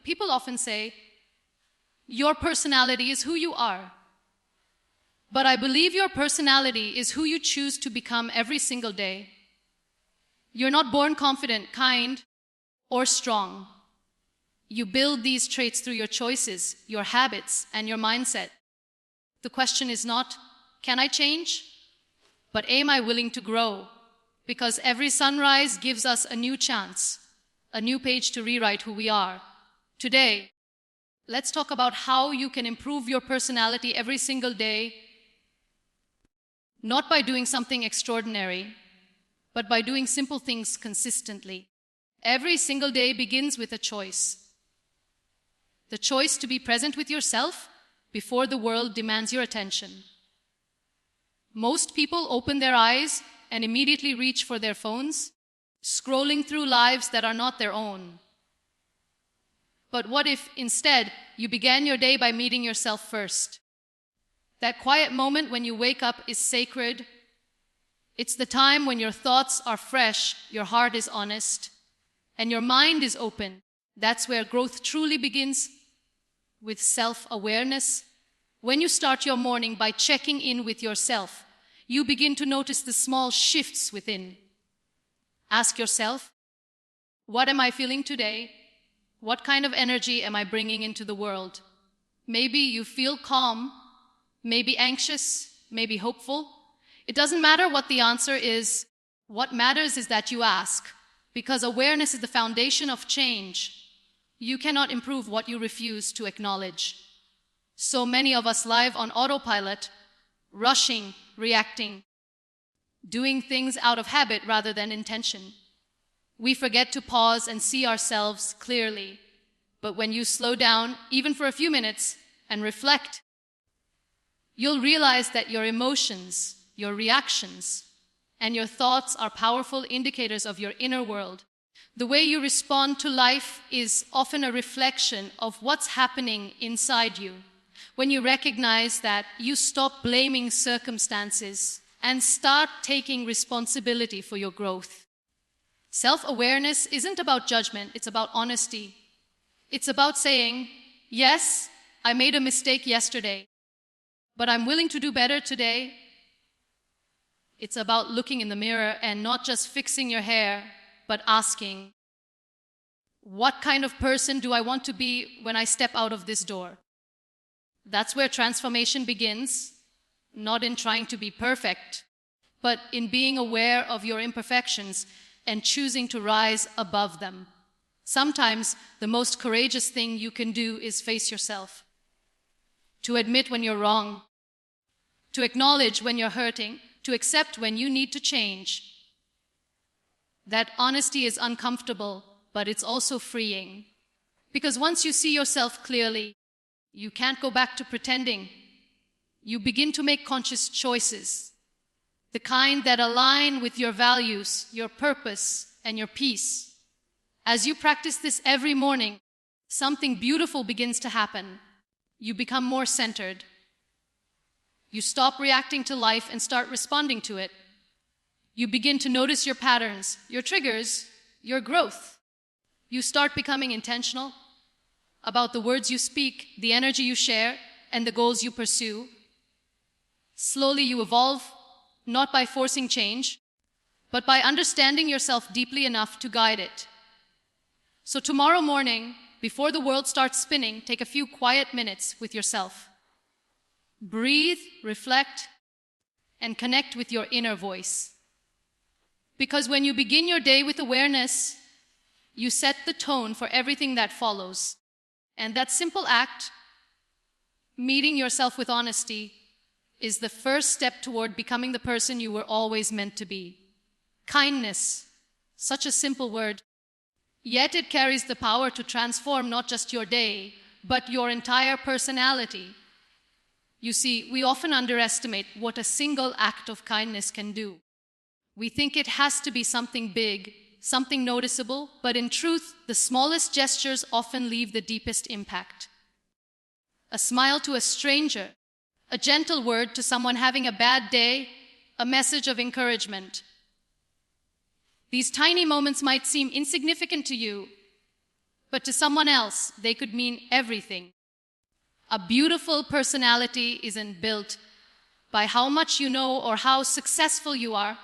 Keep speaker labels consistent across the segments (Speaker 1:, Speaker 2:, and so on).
Speaker 1: People often say, your personality is who you are. But I believe your personality is who you choose to become every single day. You're not born confident, kind, or strong. You build these traits through your choices, your habits, and your mindset. The question is not, can I change? But am I willing to grow? Because every sunrise gives us a new chance, a new page to rewrite who we are. Today, let's talk about how you can improve your personality every single day, not by doing something extraordinary, but by doing simple things consistently. Every single day begins with a choice. The choice to be present with yourself before the world demands your attention. Most people open their eyes and immediately reach for their phones, scrolling through lives that are not their own. But what if instead you began your day by meeting yourself first? That quiet moment when you wake up is sacred. It's the time when your thoughts are fresh, your heart is honest, and your mind is open. That's where growth truly begins, with self-awareness. When you start your morning by checking in with yourself, you begin to notice the small shifts within. Ask yourself, what am I feeling today? What kind of energy am I bringing into the world? Maybe you feel calm, maybe anxious, maybe hopeful. It doesn't matter what the answer is. What matters is that you ask, because awareness is the foundation of change. You cannot improve what you refuse to acknowledge. So many of us live on autopilot, rushing, reacting, doing things out of habit rather than intention. We forget to pause and see ourselves clearly. But when you slow down, even for a few minutes, and reflect, you'll realize that your emotions, your reactions, and your thoughts are powerful indicators of your inner world. The way you respond to life is often a reflection of what's happening inside you. When you recognize that, you stop blaming circumstances and start taking responsibility for your growth. Self-awareness isn't about judgment, it's about honesty. It's about saying, yes, I made a mistake yesterday, but I'm willing to do better today. It's about looking in the mirror and not just fixing your hair, but asking, what kind of person do I want to be when I step out of this door? That's where transformation begins, not in trying to be perfect, but in being aware of your imperfections and choosing to rise above them. Sometimes the most courageous thing you can do is face yourself, to admit when you're wrong, to acknowledge when you're hurting, to accept when you need to change. That honesty is uncomfortable, but it's also freeing. Because once you see yourself clearly, you can't go back to pretending. You begin to make conscious choices, the kind that align with your values, your purpose, and your peace. As you practice this every morning, something beautiful begins to happen. You become more centered. You stop reacting to life and start responding to it. You begin to notice your patterns, your triggers, your growth. You start becoming intentional about the words you speak, the energy you share, and the goals you pursue. Slowly you evolve, not by forcing change, but by understanding yourself deeply enough to guide it. So tomorrow morning, before the world starts spinning, take a few quiet minutes with yourself. Breathe, reflect, and connect with your inner voice. Because when you begin your day with awareness, you set the tone for everything that follows. And that simple act, meeting yourself with honesty, is the first step toward becoming the person you were always meant to be. Kindness, such a simple word, yet it carries the power to transform not just your day, but your entire personality. You see, we often underestimate what a single act of kindness can do. We think it has to be something big, something noticeable, but in truth, the smallest gestures often leave the deepest impact. A smile to a stranger, a gentle word to someone having a bad day, a message of encouragement. These tiny moments might seem insignificant to you, but to someone else, they could mean everything. A beautiful personality isn't built by how much you know or how successful you are.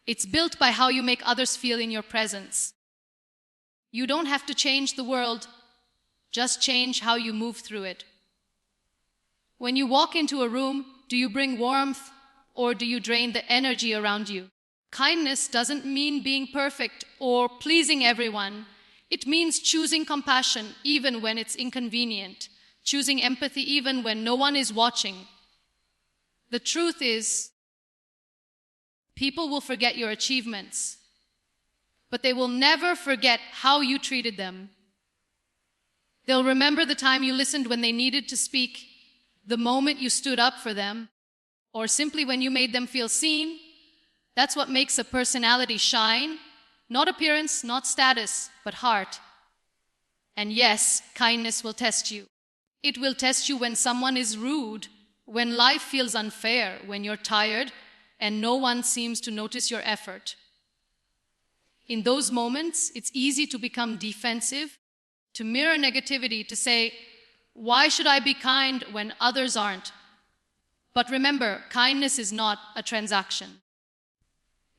Speaker 1: It's built by how you make others feel in your presence. You don't have to change the world, just change how you move through it. When you walk into a room, do you bring warmth or do you drain the energy around you? Kindness doesn't mean being perfect or pleasing everyone. It means choosing compassion even when it's inconvenient, choosing empathy even when no one is watching. The truth is, people will forget your achievements, but they will never forget how you treated them. They'll remember the time you listened when they needed to speak, the moment you stood up for them, or simply when you made them feel seen. That's what makes a personality shine. Not appearance, not status, but heart. And yes, kindness will test you. It will test you when someone is rude, when life feels unfair, when you're tired and no one seems to notice your effort. In those moments, it's easy to become defensive, to mirror negativity, to say, why should I be kind when others aren't? But remember, kindness is not a transaction.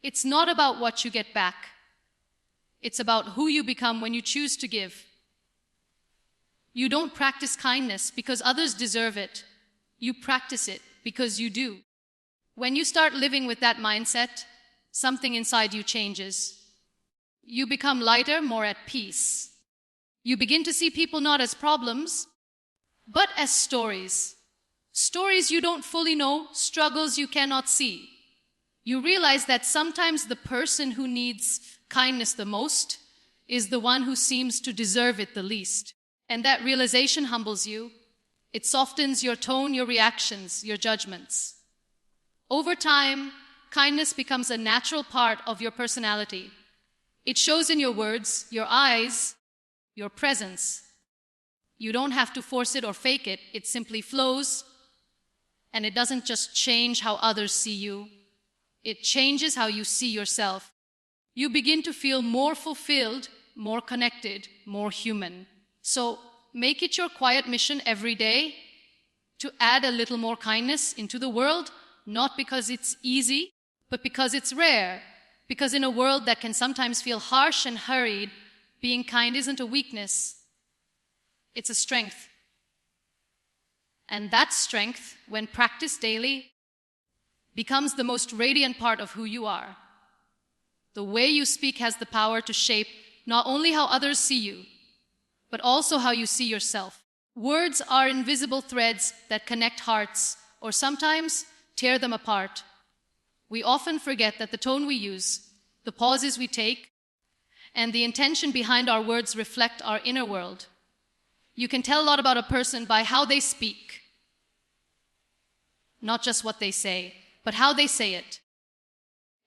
Speaker 1: It's not about what you get back. It's about who you become when you choose to give. You don't practice kindness because others deserve it. You practice it because you do. When you start living with that mindset, something inside you changes. You become lighter, more at peace. You begin to see people not as problems, but as stories. Stories you don't fully know, struggles you cannot see. You realize that sometimes the person who needs kindness the most is the one who seems to deserve it the least. And that realization humbles you. It softens your tone, your reactions, your judgments. Over time, kindness becomes a natural part of your personality. It shows in your words, your eyes, your presence. You don't have to force it or fake it. It simply flows, and it doesn't just change how others see you. It changes how you see yourself. You begin to feel more fulfilled, more connected, more human. So make it your quiet mission every day to add a little more kindness into the world, not because it's easy, but because it's rare. Because in a world that can sometimes feel harsh and hurried, being kind isn't a weakness, it's a strength. And that strength, when practiced daily, becomes the most radiant part of who you are. The way you speak has the power to shape not only how others see you, but also how you see yourself. Words are invisible threads that connect hearts, or sometimes tear them apart. We often forget that the tone we use, the pauses we take, and the intention behind our words reflect our inner world. You can tell a lot about a person by how they speak. Not just what they say, but how they say it.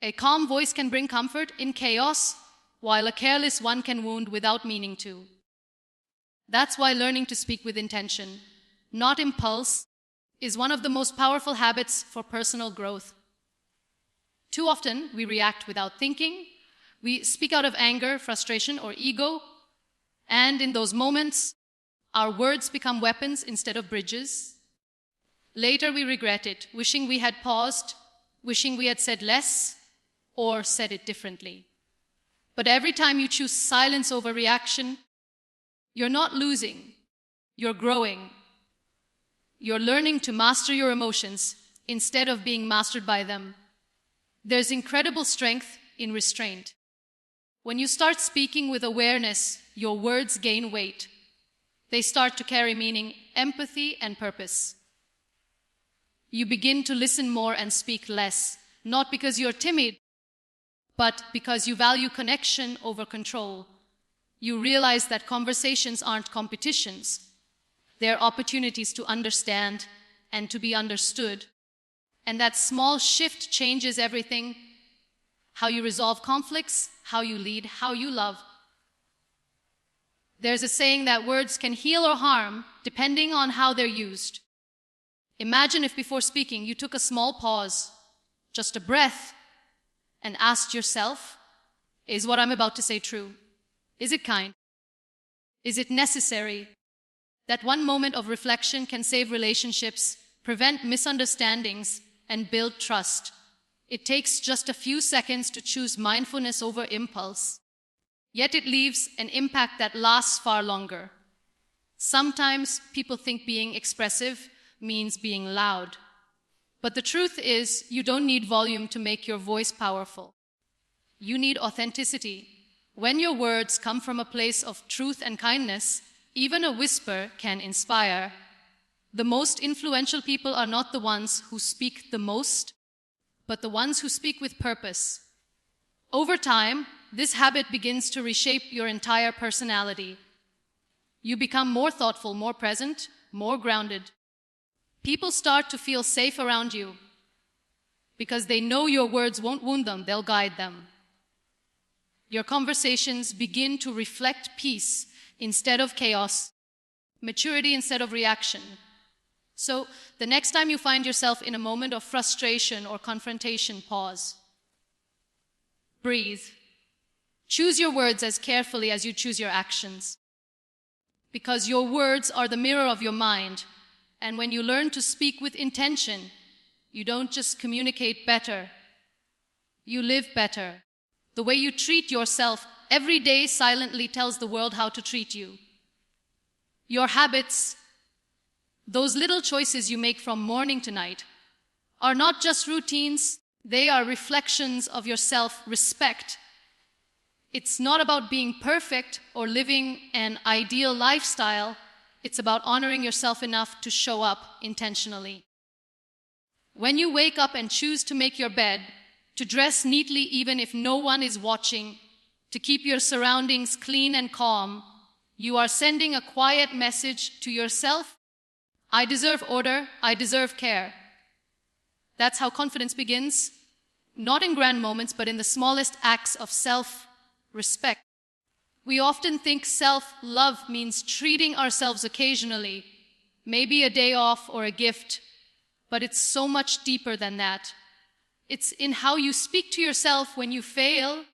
Speaker 1: A calm voice can bring comfort in chaos, while a careless one can wound without meaning to. That's why learning to speak with intention, not impulse, is one of the most powerful habits for personal growth. Too often, we react without thinking. We speak out of anger, frustration, or ego. And in those moments, our words become weapons instead of bridges. Later, we regret it, wishing we had paused, wishing we had said less, or said it differently. But every time you choose silence over reaction, you're not losing, you're growing. You're learning to master your emotions instead of being mastered by them. There's incredible strength in restraint. When you start speaking with awareness, your words gain weight. They start to carry meaning, empathy, and purpose. You begin to listen more and speak less, not because you're timid, but because you value connection over control. You realize that conversations aren't competitions. They're opportunities to understand and to be understood. And that small shift changes everything: how you resolve conflicts, how you lead, how you love. There's a saying that words can heal or harm depending on how they're used. Imagine if before speaking you took a small pause, just a breath, and asked yourself, is what I'm about to say true? Is it kind? Is it necessary? That one moment of reflection can save relationships, prevent misunderstandings, and build trust. It takes just a few seconds to choose mindfulness over impulse. Yet it leaves an impact that lasts far longer. Sometimes people think being expressive means being loud. But the truth is, you don't need volume to make your voice powerful. You need authenticity. When your words come from a place of truth and kindness, even a whisper can inspire. The most influential people are not the ones who speak the most, but the ones who speak with purpose. Over time, this habit begins to reshape your entire personality. You become more thoughtful, more present, more grounded. People start to feel safe around you because they know your words won't wound them, they'll guide them. Your conversations begin to reflect peace instead of chaos, maturity instead of reaction. So, the next time you find yourself in a moment of frustration or confrontation, pause. Breathe. Choose your words as carefully as you choose your actions. Because your words are the mirror of your mind, and when you learn to speak with intention, you don't just communicate better, you live better. The way you treat yourself every day silently tells the world how to treat you. Your habits, those little choices you make from morning to night, are not just routines, they are reflections of your self-respect. It's not about being perfect or living an ideal lifestyle. It's about honoring yourself enough to show up intentionally. When you wake up and choose to make your bed, to dress neatly even if no one is watching, to keep your surroundings clean and calm, you are sending a quiet message to yourself. I deserve order, I deserve care. That's how confidence begins, not in grand moments, but in the smallest acts of self-respect. We often think self-love means treating ourselves occasionally, maybe a day off or a gift, but it's so much deeper than that. It's in how you speak to yourself when you fail,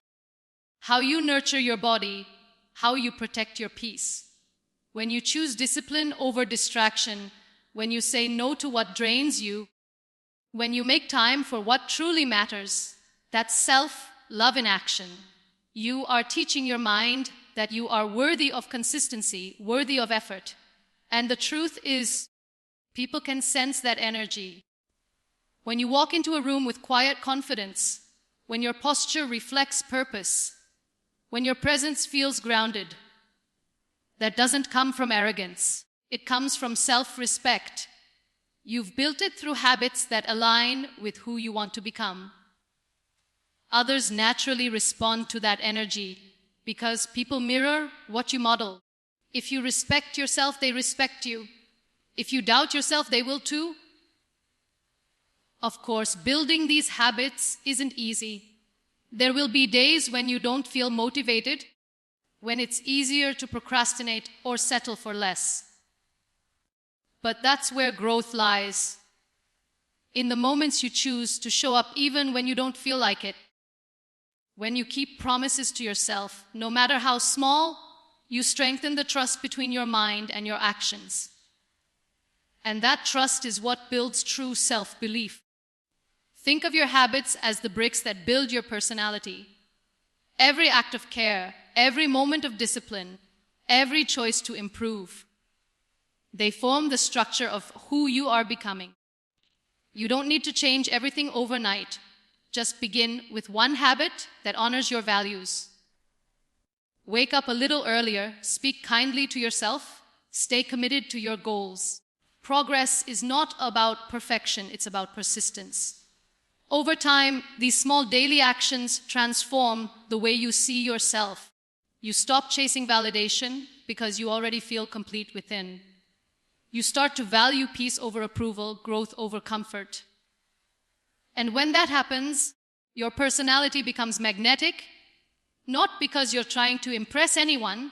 Speaker 1: how you nurture your body, how you protect your peace. When you choose discipline over distraction, when you say no to what drains you, when you make time for what truly matters, that's self-love in action. You are teaching your mind that you are worthy of consistency, worthy of effort. And the truth is, people can sense that energy. When you walk into a room with quiet confidence, when your posture reflects purpose, when your presence feels grounded, that doesn't come from arrogance. It comes from self-respect. You've built it through habits that align with who you want to become. Others naturally respond to that energy because people mirror what you model. If you respect yourself, they respect you. If you doubt yourself, they will too. Of course, building these habits isn't easy. There will be days when you don't feel motivated, when it's easier to procrastinate or settle for less. But that's where growth lies. In the moments you choose to show up even when you don't feel like it. When you keep promises to yourself, no matter how small, you strengthen the trust between your mind and your actions. And that trust is what builds true self-belief. Think of your habits as the bricks that build your personality. Every act of care, every moment of discipline, every choice to improve. They form the structure of who you are becoming. You don't need to change everything overnight. Just begin with one habit that honors your values. Wake up a little earlier, speak kindly to yourself, stay committed to your goals. Progress is not about perfection, it's about persistence. Over time, these small daily actions transform the way you see yourself. You stop chasing validation because you already feel complete within. You start to value peace over approval, growth over comfort. And when that happens, your personality becomes magnetic, not because you're trying to impress anyone,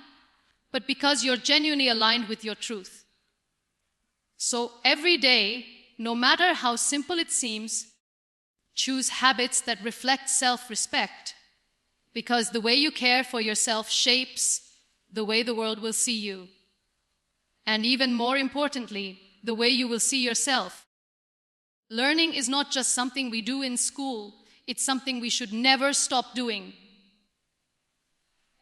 Speaker 1: but because you're genuinely aligned with your truth. So every day, no matter how simple it seems, choose habits that reflect self-respect, because the way you care for yourself shapes the way the world will see you. And even more importantly, the way you will see yourself. Learning is not just something we do in school, it's something we should never stop doing.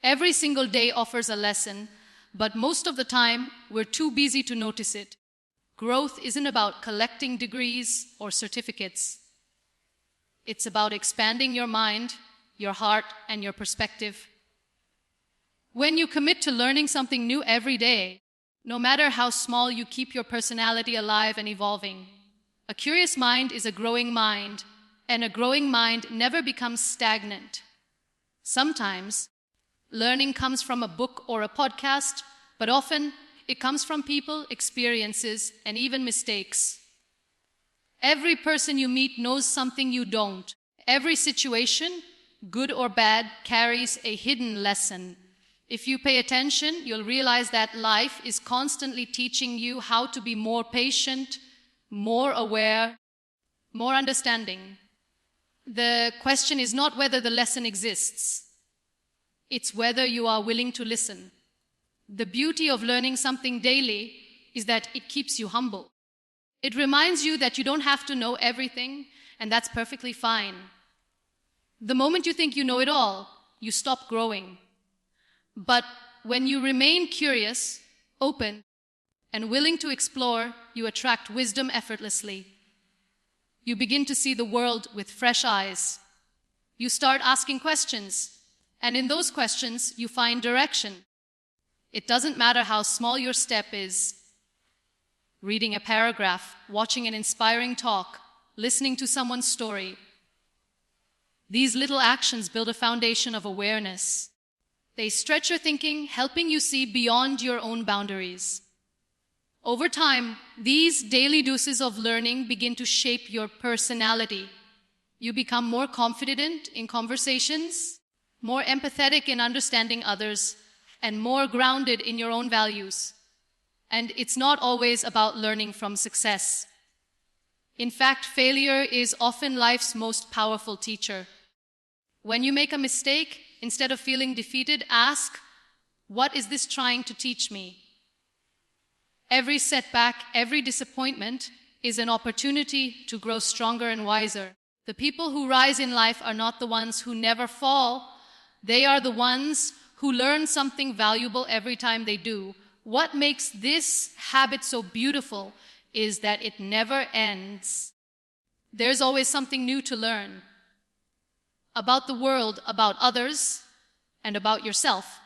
Speaker 1: Every single day offers a lesson, but most of the time, we're too busy to notice it. Growth isn't about collecting degrees or certificates. It's about expanding your mind, your heart, and your perspective. When you commit to learning something new every day, no matter how small, you keep your personality alive and evolving. A curious mind is a growing mind, and a growing mind never becomes stagnant. Sometimes, learning comes from a book or a podcast, but often it comes from people, experiences, and even mistakes. Every person you meet knows something you don't. Every situation, good or bad, carries a hidden lesson. If you pay attention, you'll realize that life is constantly teaching you how to be more patient, more aware, more understanding. The question is not whether the lesson exists. It's whether you are willing to listen. The beauty of learning something daily is that it keeps you humble. It reminds you that you don't have to know everything, and that's perfectly fine. The moment you think you know it all, you stop growing. But when you remain curious, open, and willing to explore, you attract wisdom effortlessly. You begin to see the world with fresh eyes. You start asking questions, and in those questions, you find direction. It doesn't matter how small your step is. Reading a paragraph, watching an inspiring talk, listening to someone's story. These little actions build a foundation of awareness. They stretch your thinking, helping you see beyond your own boundaries. Over time, these daily doses of learning begin to shape your personality. You become more confident in conversations, more empathetic in understanding others, and more grounded in your own values. And it's not always about learning from success. In fact, failure is often life's most powerful teacher. When you make a mistake, instead of feeling defeated, ask, what is this trying to teach me? Every setback, every disappointment is an opportunity to grow stronger and wiser. The people who rise in life are not the ones who never fall. They are the ones who learn something valuable every time they do. What makes this habit so beautiful is that it never ends. There's always something new to learn about the world, about others, and about yourself.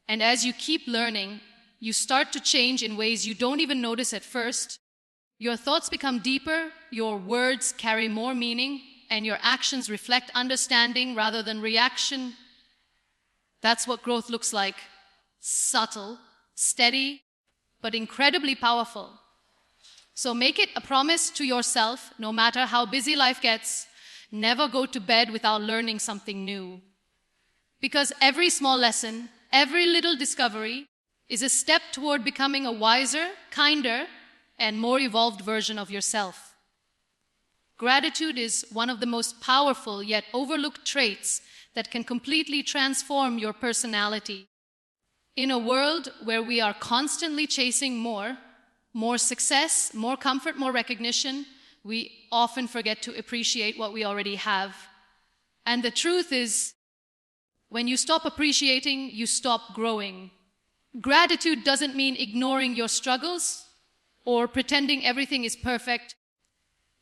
Speaker 1: And as you keep learning, you start to change in ways you don't even notice at first. Your thoughts become deeper, your words carry more meaning, and your actions reflect understanding rather than reaction. That's what growth looks like. Subtle, steady, but incredibly powerful. So make it a promise to yourself, no matter how busy life gets, never go to bed without learning something new. Because every small lesson, every little discovery is a step toward becoming a wiser, kinder, and more evolved version of yourself. Gratitude is one of the most powerful yet overlooked traits that can completely transform your personality. In a world where we are constantly chasing more success, more comfort, more recognition, we often forget to appreciate what we already have. And the truth is, when you stop appreciating, you stop growing. Gratitude doesn't mean ignoring your struggles or pretending everything is perfect.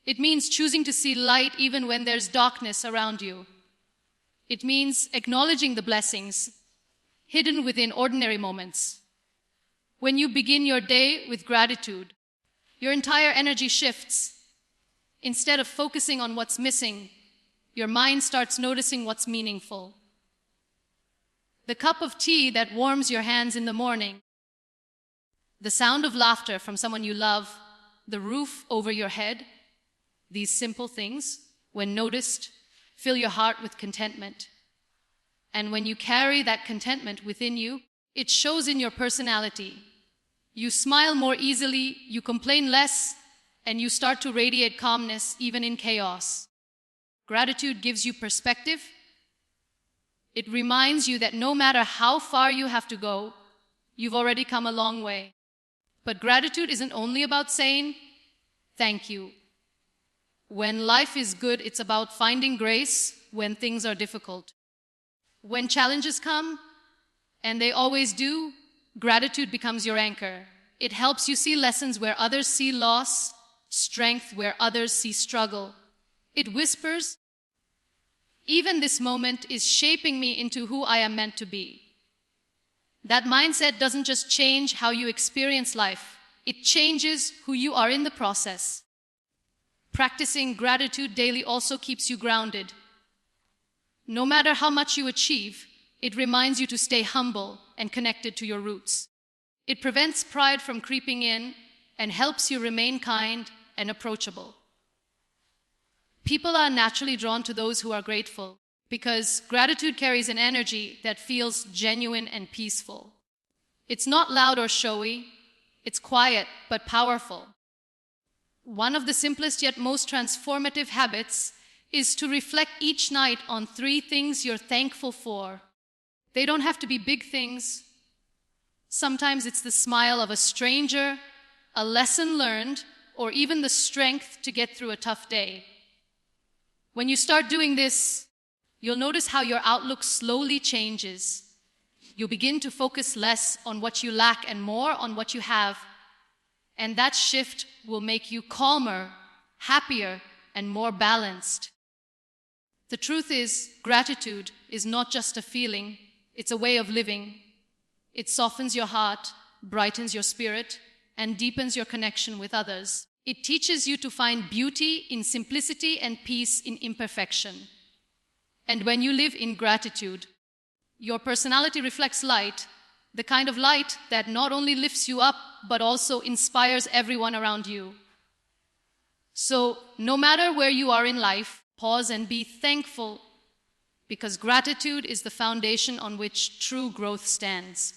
Speaker 1: It means choosing to see light even when there's darkness around you. It means acknowledging the blessings hidden within ordinary moments. When you begin your day with gratitude, your entire energy shifts. Instead of focusing on what's missing, your mind starts noticing what's meaningful. The cup of tea that warms your hands in the morning, the sound of laughter from someone you love, the roof over your head, these simple things, when noticed, fill your heart with contentment. And when you carry that contentment within you, it shows in your personality. You smile more easily, you complain less, and you start to radiate calmness even in chaos. Gratitude gives you perspective. It reminds you that no matter how far you have to go, you've already come a long way. But gratitude isn't only about saying, thank you. When life is good, it's about finding grace when things are difficult. When challenges come, and they always do, gratitude becomes your anchor. It helps you see lessons where others see loss, strength where others see struggle. It whispers, even this moment is shaping me into who I am meant to be. That mindset doesn't just change how you experience life, it changes who you are in the process. Practicing gratitude daily also keeps you grounded. No matter how much you achieve, it reminds you to stay humble and connected to your roots. It prevents pride from creeping in and helps you remain kind and approachable. People are naturally drawn to those who are grateful because gratitude carries an energy that feels genuine and peaceful. It's not loud or showy, it's quiet but powerful. One of the simplest yet most transformative habits is to reflect each night on 3 things you're thankful for. They don't have to be big things. Sometimes it's the smile of a stranger, a lesson learned, or even the strength to get through a tough day. When you start doing this, you'll notice how your outlook slowly changes. You'll begin to focus less on what you lack and more on what you have. And that shift will make you calmer, happier, and more balanced. The truth is, gratitude is not just a feeling, it's a way of living. It softens your heart, brightens your spirit, and deepens your connection with others. It teaches you to find beauty in simplicity and peace in imperfection. And when you live in gratitude, your personality reflects light, the kind of light that not only lifts you up, but also inspires everyone around you. So, no matter where you are in life, pause and be thankful, because gratitude is the foundation on which true growth stands.